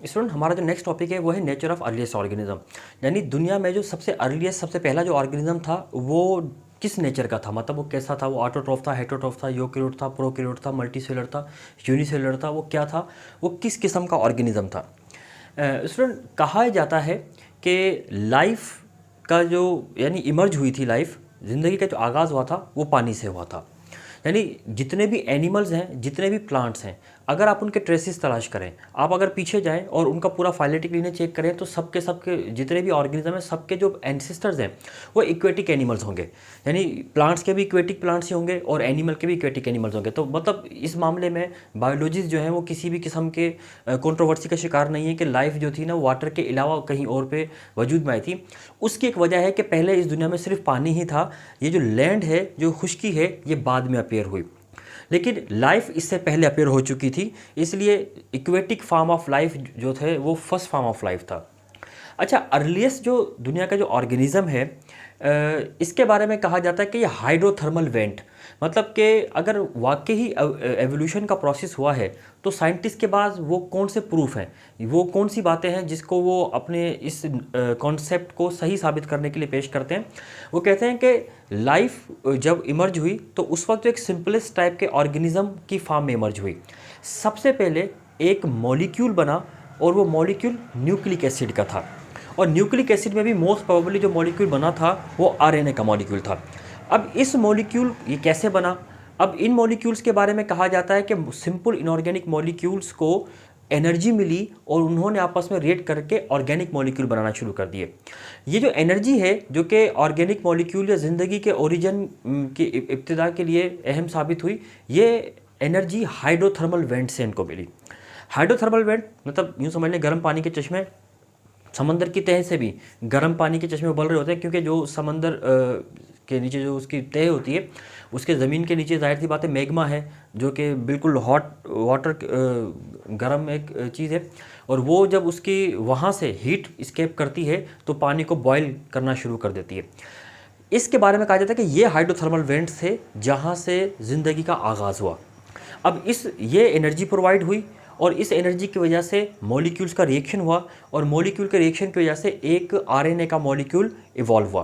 Student, हमारा जो next topic है वो है नेचर ऑफ अर्लीस्ट ऑर्गेनिज्म। यानी दुनिया में जो सबसे अर्लीस्ट, सबसे पहला जो ऑर्गेनिज्म था वो किस नेचर का था, मतलब वो कैसा था, वो ऑटोट्रॉफ था, हेटरोट्रॉफ था, यूकेरियोट था, प्रोकैरियोट था, मल्टीसेलुलर था, यूनिसेलुलर था, वो क्या था, वो किस किस्म का ऑर्गेनिज्म था। स्टूडेंट, कहा जाता है कि लाइफ का जो यानी इमर्ज हुई थी, लाइफ ज़िंदगी का जो आगाज़ हुआ था वो पानी से हुआ था। यानी जितने भी एनिमल्स हैं, जितने भी प्लांट्स हैं, अगर आप उनके ट्रेसेस तलाश करें, आप अगर पीछे जाएं और उनका पूरा फाइलेटिक लीनिएज चेक करें, तो सबके जितने भी ऑर्गेनिज्म हैं, सबके जो एंसेस्टर्स हैं वो इक्वेटिक एनिमल्स होंगे। यानी प्लांट्स के भी इक्वेटिक प्लांट्स ही होंगे और एनिमल के भी इक्वेटिक एनिमल्स होंगे। तो मतलब इस मामले में बायोलॉजिस्ट जो हैं वो किसी भी किस्म के कंट्रोवर्सी का शिकार नहीं है कि लाइफ जो थी ना, वाटर के अलावा कहीं और पे वजूद में आई थी। उसकी एक वजह है कि पहले इस दुनिया में सिर्फ पानी ही था। ये जो लैंड है, जो खुश्की है, ये बाद में अपेयर हुई, लेकिन लाइफ इससे पहले अपेयर हो चुकी थी। इसलिए इक्वेटिक फॉर्म ऑफ लाइफ जो थे वो फर्स्ट फॉर्म ऑफ लाइफ था। अच्छा, अर्लीस्ट जो दुनिया का जो ऑर्गेनिज्म है, इसके बारे में कहा जाता है कि ये हाइड्रोथर्मल वेंट, मतलब कि अगर वाकई ही एवोल्यूशन का प्रोसेस हुआ है तो साइंटिस्ट के पास वो कौन से प्रूफ हैं, वो कौन सी बातें हैं जिसको वो अपने इस कॉन्सेप्ट को सही साबित करने के लिए पेश करते हैं। वो कहते हैं कि लाइफ जब इमर्ज हुई तो उस वक्त एक सिंपलेस्ट टाइप के ऑर्गेनिज्म की फॉर्म में इमर्ज हुई। सबसे पहले एक मॉलिक्यूल बना और वो मॉलिक्यूल न्यूक्लिक एसिड का था, और न्यूक्लिक एसिड में भी मोस्ट प्रोबेबली जो मॉलिक्यूल बना था वो आरएनए का मॉलिक्यूल था। अब इस मॉलिक्यूल ये कैसे बना? अब इन मॉलिक्यूल्स के बारे में कहा जाता है कि सिंपल इनऑर्गेनिक मॉलिक्यूल्स को एनर्जी मिली और उन्होंने आपस में रिएक्ट करके ऑर्गेनिक मॉलिक्यूल बनाना शुरू कर दिए। ये जो एनर्जी है जो कि ऑर्गेनिक मॉलिक्यूल या ज़िंदगी के ओरिजिन की इब्तिदा के लिए अहम साबित हुई, ये एनर्जी हाइड्रोथर्मल वेंट से इनको मिली। हाइड्रोथर्मल वेंट मतलब यूँ समझ लें गर्म पानी के चश्मे, समंदर की तह से भी गर्म पानी के चश्मे उबल रहे होते हैं, क्योंकि जो समंदर के नीचे जो उसकी तह होती है, उसके ज़मीन के नीचे जाहिर सी बात है मैग्मा है, जो कि बिल्कुल हॉट वाटर गर्म एक चीज़ है, और वो जब उसकी वहाँ से हीट स्केप करती है तो पानी को बॉयल करना शुरू कर देती है। इसके बारे में कहा जाता है कि ये हाइड्रोथर्मल वेंट्स थे जहाँ से ज़िंदगी का आगाज़ हुआ। अब ये एनर्जी प्रोवाइड हुई और इस एनर्जी की वजह से मॉलिक्यूल्स का रिएक्शन हुआ, और मॉलिक्यूल के रिएक्शन की वजह से एक आरएनए का मॉलिक्यूल इवॉल्व हुआ।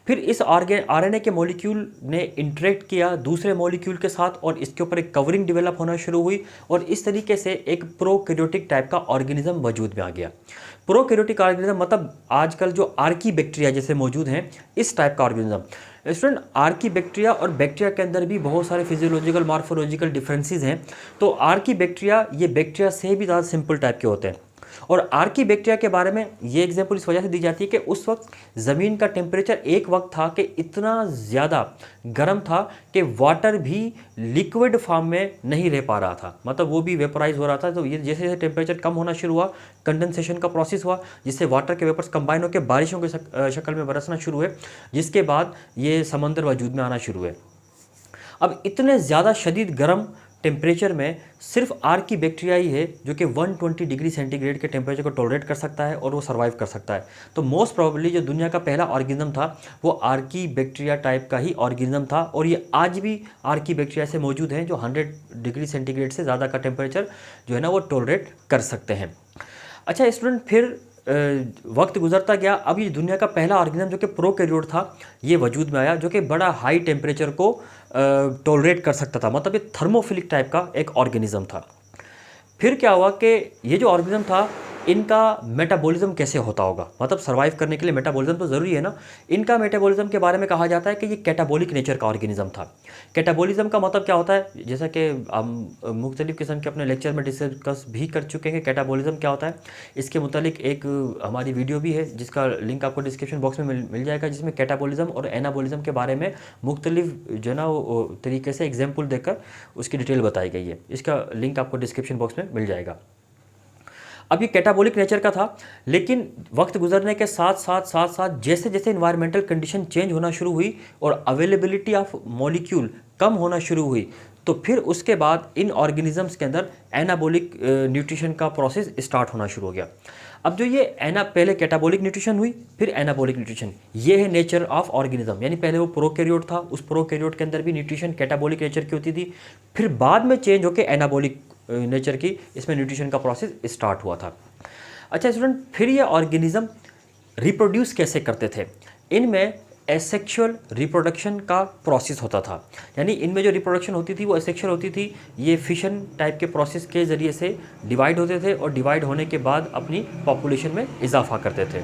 फिर इस आरएनए के मॉलिक्यूल ने इंटरेक्ट किया दूसरे मॉलिक्यूल के साथ और इसके ऊपर एक कवरिंग डेवलप होना शुरू हुई, और इस तरीके से एक प्रोकैरियोटिक टाइप का ऑर्गेनिज्म वजूद में आ गया। प्रोकैरियोटिक ऑर्गेनिज्म मतलब आजकल जो आर्की बैक्टीरिया जैसे मौजूद हैं, इस टाइप का ऑर्गेनिज्म। स्टूडेंट, आर्की बैक्टीरिया और बैक्टीरिया के अंदर भी बहुत सारे फिजियोलॉजिकल मॉर्फोलॉजिकल डिफरेंसेस हैं। तो आर्की बैक्टीरिया ये बैक्टीरिया से भी ज़्यादा सिंपल टाइप के होते हैं, और आर्की बैक्टीरिया के बारे में ये एग्जांपल इस वजह से दी जाती है कि उस वक्त ज़मीन का टेम्परेचर एक वक्त था कि इतना ज़्यादा गर्म था कि वाटर भी लिक्विड फॉर्म में नहीं रह पा रहा था, मतलब वो भी वेपराइज हो रहा था। तो ये जैसे जैसे टेम्परेचर कम होना शुरू हुआ, कंडेंसेशन का प्रोसेस हुआ, जिससे वाटर के वेपर्स कंबाइन होकर बारिशों की शक्ल में बरसना शुरू हुए, जिसके बाद ये समंदर वजूद में आना शुरू हुए। अब इतने ज़्यादा शदीद गर्म टेम्परेचर में सिर्फ आर्की बैक्टीरिया ही है जो कि 120 डिग्री सेंटीग्रेड के टेम्परेचर को टॉलरेट कर सकता है और वो सर्वाइव कर सकता है। तो मोस्ट प्रोबेबली जो दुनिया का पहला ऑर्गेनिज्म था वो आर्की बैक्टीरिया टाइप का ही ऑर्गेनिज्म था, और ये आज भी आर्की बैक्टीरिया से मौजूद हैं जो 100 डिग्री सेंटीग्रेड से ज़्यादा का टेम्परेचर जो है ना वो टॉलरेट कर सकते हैं। अच्छा स्टूडेंट, फिर वक्त गुजरता गया, अब ये दुनिया का पहला ऑर्गेनिज्म जो कि प्रोकैरियोट था ये वजूद में आया, जो कि बड़ा हाई टेम्परेचर को टॉलरेट कर सकता था, मतलब ये थर्मोफिलिक टाइप का एक ऑर्गेनिज्म था। फिर क्या हुआ कि ये जो ऑर्गेनिज्म था इनका मेटाबॉलिज्म कैसे होता होगा, मतलब सर्वाइव करने के लिए मेटाबॉलिज्म तो ज़रूरी है ना। इनका मेटाबॉलिज्म के बारे में कहा जाता है कि ये कैटाबॉलिक नेचर का ऑर्गेनिज्म था। कैटाबॉलिज्म का मतलब क्या होता है, जैसा कि हम मुख्तलिफ़ किस्म के अपने लेक्चर में डिस्कस भी कर चुके हैं कि कैटाबॉलिज्म क्या होता है। इसके मुतालिक एक हमारी वीडियो भी है जिसका लिंक आपको डिस्क्रिप्शन बॉक्स में मिल जाएगा, जिसमें कैटाबॉलिज्म और एनाबॉलिज्म के बारे में मुख्तलिफ जो है ना वो तरीके से एग्जाम्पल देकर उसकी डिटेल बताई गई है। इसका लिंक आपको डिस्क्रिप्शन बॉक्स में मिल जाएगा। अब ये कैटाबॉलिक नेचर का था, लेकिन वक्त गुजरने के साथ जैसे जैसे इन्वायरमेंटल कंडीशन चेंज होना शुरू हुई और अवेलेबिलिटी ऑफ मॉलिक्यूल कम होना शुरू हुई, तो फिर उसके बाद इन ऑर्गेनिजम्स के अंदर एनाबॉलिक न्यूट्रिशन का प्रोसेस स्टार्ट होना शुरू हो गया। अब जो ये पहले कैटाबॉलिक न्यूट्रिशन हुई, फिर एनाबॉलिक न्यूट्रिशन, ये है नेचर ऑफ ऑर्गेनिज्म। यानी पहले वो प्रोकैरियोट था, उस प्रोकैरियोट के अंदर भी न्यूट्रिशन कैटाबॉलिक नेचर की होती थी, फिर बाद में चेंज होकर एनाबॉलिक नेचर की इसमें न्यूट्रिशन का प्रोसेस स्टार्ट हुआ था। अच्छा स्टूडेंट, फिर ये ऑर्गेनिज्म रिप्रोड्यूस कैसे करते थे? इनमें एसेक्सुअल रिप्रोडक्शन का प्रोसेस होता था, यानी इनमें जो रिप्रोडक्शन होती थी वो एसेक्सुअल होती थी। ये फिशन टाइप के प्रोसेस के ज़रिए से डिवाइड होते थे और डिवाइड होने के बाद अपनी पॉपुलेशन में इजाफा करते थे।